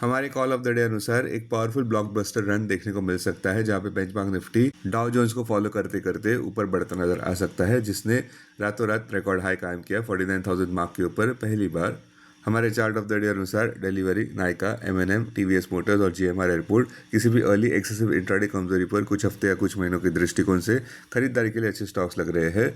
हमारे call of the day अनुसार एक पावरफुल ब्लॉकबस्टर रन देखने को मिल सकता है जहां पे बेंचमार्क निफ्टी डाउ जोन्स को फॉलो करते करते ऊपर बढ़ता नजर आ सकता है, जिसने रातों रात रिकॉर्ड हाई कायम किया 49,000 मार्क के ऊपर पहली बार। हमारे चार्ट ऑफ द डे अनुसार Delhivery, Nykaa, M N M, TVS motors और जीएमआर एयरपोर्ट किसी भी अर्ली एक्सेसिव इंट्राडे कमजोरी पर कुछ हफ्ते या कुछ महीनों के दृष्टिकोण से खरीदारी के लिए अच्छे स्टॉक्स लग रहे हैं।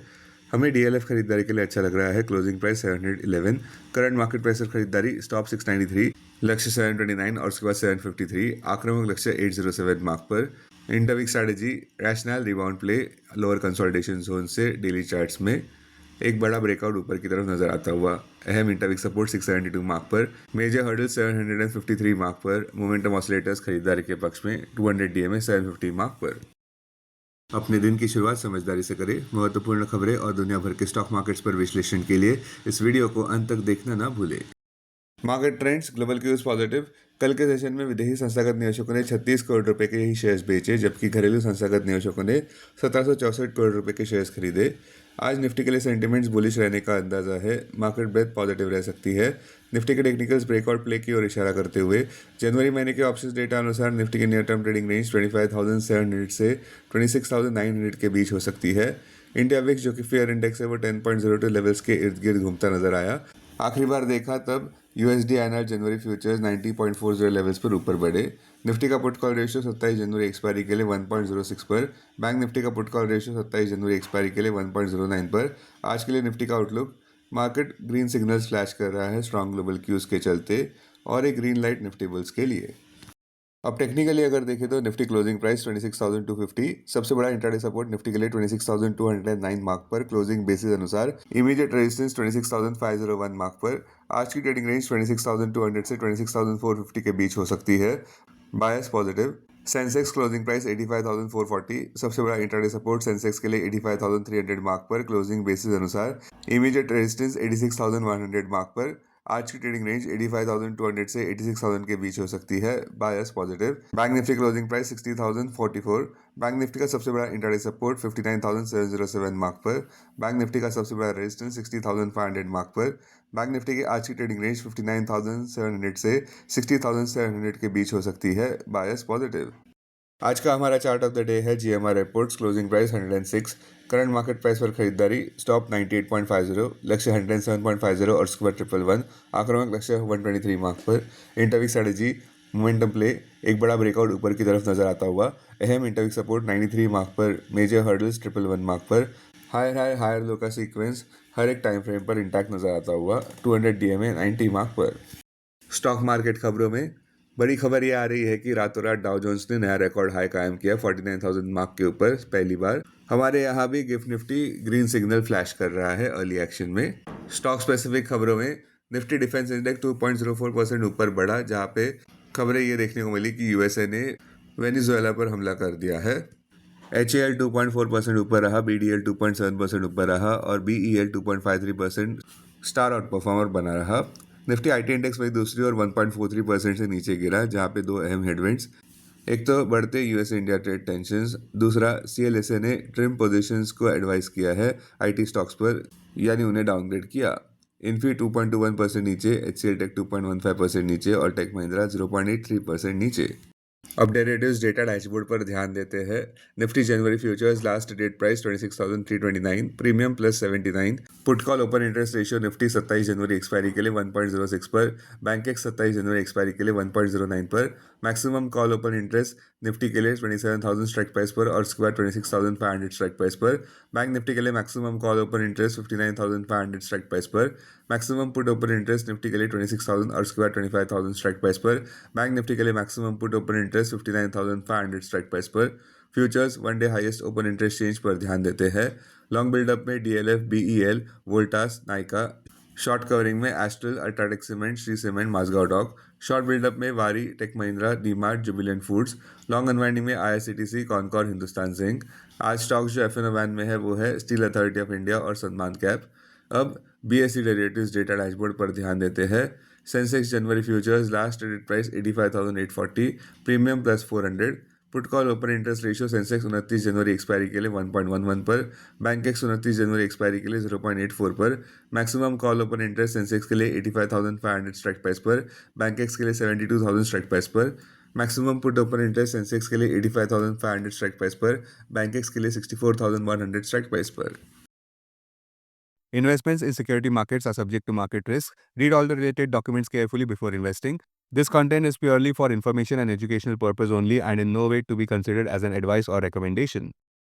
हमें डीएलएफ खरीदारी के लिए अच्छा लग रहा है। Closing price 711, current market price पर खरीदारी, स्टॉप 693, लक्ष्य 729 और उसके बाद 753, आक्रामक लक्ष्य 807 मार्क पर। Interweek strategy, rational rebound play lower consolidation zone से डेली चार्ट्स में एक बड़ा ब्रेकआउट ऊपर की तरफ नजर आता हुआ। अहम इंटरवीक सपोर्ट 672 मार्क पर, मेजर हर्डल 753 मार्क पर, मोमेंटम ऑसिलेटर्स खरीदारी के पक्ष में 200 डीएमए 750 मार्क पर। अपने दिन की शुरुआत समझदारी से करें। महत्वपूर्ण खबरें और दुनिया भर के स्टॉक मार्केट्स पर विश्लेषण के लिए इस वीडियो को अंत तक देखना ना भूलें। Market trends, global cues positive. कल के सेशन में विदेशी संस्थागत निवेशकों ने 36 करोड़ रुपए के ही शेयर्स बेचे, जबकि घरेलू संस्थागत निवेशकों ने 1764 करोड़ रुपए के शेयर्स खरीदे। आज निफ्टी के लिए सेंटिमेंट्स बुलिश रहने का अंदाजा है। मार्केट ब्रेथ पॉजिटिव रह सकती है। निफ्टी के टेक्निकल्स ब्रेकआउट प्ले की ओर इशारा करते हुए जनवरी महीने के ऑप्शंस डेटा अनुसार निफ्टी की नियर टर्म ट्रेडिंग रेंज 25,700 से 26,900 के बीच हो सकती है। इंडिया विक्स, जो कि फेयर इंडेक्स है, वो 10.02 लेवल्स के इर्द गिर्द घूमता नजर आया। आखिरी बार देखा तब यूएसडी INR जनवरी फ्यूचर्स 90.40 लेवल्स पर ऊपर बढ़े। निफ्टी का पुट कॉल रेशियो 27 जनवरी एक्सपायरी के लिए 1.06 पर। बैंक निफ्टी का पुट कॉल रेशियो 27 जनवरी एक्सपायरी के लिए 1.09 पर। आज के लिए निफ्टी का outlook, market green signals flash कर रहा है स्ट्रॉन्ग ग्लोबल क्यूज के चलते, और एक ग्रीन लाइट निफ्टी बुल्स के लिए। अब टेक्निकली अगर देखें तो निफ्टी क्लोजिंग प्राइस 26,250, सबसे बड़ा इंट्राडे सपोर्ट निफ्टी के लिए 26,209 मार्क पर। क्लोजिंग बेसिस अनुसार इमीडिएट रेजिस्टेंस 26,501 मार्क पर। आज की ट्रेडिंग रेंज 26,200 से 26,450 के बीच हो सकती है। Bias positive. Sensex closing price 85,440, सबसे बड़ा इंट्राडे सपोर्ट सेंसेक्स के लिए 85,300 मार्क पर। क्लोजिंग बेसिस अनुसार इमीडिएट रेजिस्टेंस 86,100 मार्क पर। आज की ट्रेडिंग रेंज 85,200 से 86,000 के बीच हो सकती है। Bias positive. Bank Nifty closing price 60,044, bank Nifty का सबसे बड़ा इंट्राडे सपोर्ट 59,707 मार्क पर। बैंक निफ्टी का सबसे बड़ा रेजिस्टेंस 60,500 मार्क पर। बैंक निफ्टी की आज की ट्रेडिंग रेंज 59,700 से 60,700 के बीच हो सकती है। Bias positive. आज का हमारा चार्ट ऑफ द डे है GMR airports. Closing price 106, current market price पर खरीदारी, स्टॉप 98.50, लक्ष्य 107.50 और उसके बाद 111, आक्रामक लक्ष्य 123 मार्क पर। इंटरवीक स्ट्रैटेजी, मोमेंटम प्ले, एक बड़ा ब्रेकआउट ऊपर की तरफ नजर आता हुआ। अहम इंटरवीक सपोर्ट 93 मार्क पर, मेजर हर्डल्स 111 मार्क पर। हायर लो का सीक्वेंस हर एक टाइम फ्रेम पर इंटैक्ट नजर आता हुआ। 200 डीएमए 90 मार्क पर। स्टॉक मार्केट खबरों में बड़ी खबर ये आ रही है कि रातों रात डाउ जोन्स ने नया रिकॉर्ड हाई कायम किया 49,000 मार्क के ऊपर पहली बार। हमारे यहाँ भी gift Nifty green signal flash कर रहा है अर्ली एक्शन में। स्टॉक स्पेसिफिक खबरों में निफ्टी डिफेंस इंडेक्स 2.04% ऊपर बढ़ा, जहाँ पे खबरें ये देखने को मिली कि यूएसए ने वेनेजुएला पर हमला कर दिया है। HAL 2.4% ऊपर रहा, BDL 2.7% ऊपर रहा और BEL 2.53% स्टार आउट परफॉर्मर बना रहा। निफ्टी IT इंडेक्स वही दूसरी ओर 1.43% से नीचे गिरा, जहां पे दो अहम हेडविंड्स, एक तो बढ़ते यूएस इंडिया ट्रेड टेंशंस, दूसरा CLSA ने ट्रिम पोजीशंस को एडवाइस किया है IT स्टॉक्स पर, यानी उन्हें डाउनग्रेड किया। इन्फी 2.21% नीचे, HCL टेक 2.15% नीचे और टेक महिंद्रा 0.83% नीचे। अब डेरिवेटिव्स डेटा डैशबोर्ड पर ध्यान देते हैं। निफ्टी जनवरी futures last date price 26,329, premium plus 79, put call open interest ratio Nifty 27 जनवरी एक्सपायरी के लिए 1.06 पर, बैंकेक्स 27 जनवरी एक्सपायरी के लिए 1.09 पर, maximum call open interest Nifty के लिए 27,000 स्ट्राइक प्राइस पर और उसके बाद 26,500 स्ट्राइक प्राइस पर। बैंक निफ्टी के लिए maximum call open interest 59,500 strike price पर, maximum put open interest Nifty के लिए 26,000 और उसके बाद 25,000 स्ट्राइक प्राइस पर। बैंक निफ्टी के लिए maximum put open interest 59,500 strike price पर। Futures one day highest open interest change पर ध्यान देते हैं। लॉन्ग बिल्डअप में DLF, BEL, Voltas, Nykaa. Short covering में Astral, UltraTech cement, Shri cement, Mazagaon dock. Short buildup में वारी, take Mahindra, DMart, Jubilant foods. Long unwinding में IRCTC, कॉनकॉर, हिंदुस्तान जिंक। आज स्टॉक्स जो FNO वैन में है वो है स्टील अथॉरिटी ऑफ इंडिया और सलमान कैप। अब BSE डेरिवेटिव्स डेटा डैशबोर्ड पर ध्यान देते हैं। सेंसेक्स जनवरी futures last traded price 85,840, premium plus 400, put call open interest ratio Sensex 29 जनवरी एक्सपायरी के लिए 1.11 पर, बैंक एक्स 29 जनवरी एक्सपायरी के लिए 0.84 पर, maximum call open interest Sensex के लिए 85,500 स्ट्राइक प्राइस पर, बैंक एक्स के लिए 72,000 स्ट्राइक प्राइस पर, maximum put open interest Sensex के लिए 85,500 स्ट्राइक प्राइस पर, बैंक एक्स के लिए 64,100 स्ट्राइक प्राइस पर। Investments in security markets are subject to market risk. Read all the related documents carefully before investing. This content is purely for information and educational purpose only and in no way to be considered as an advice or recommendation.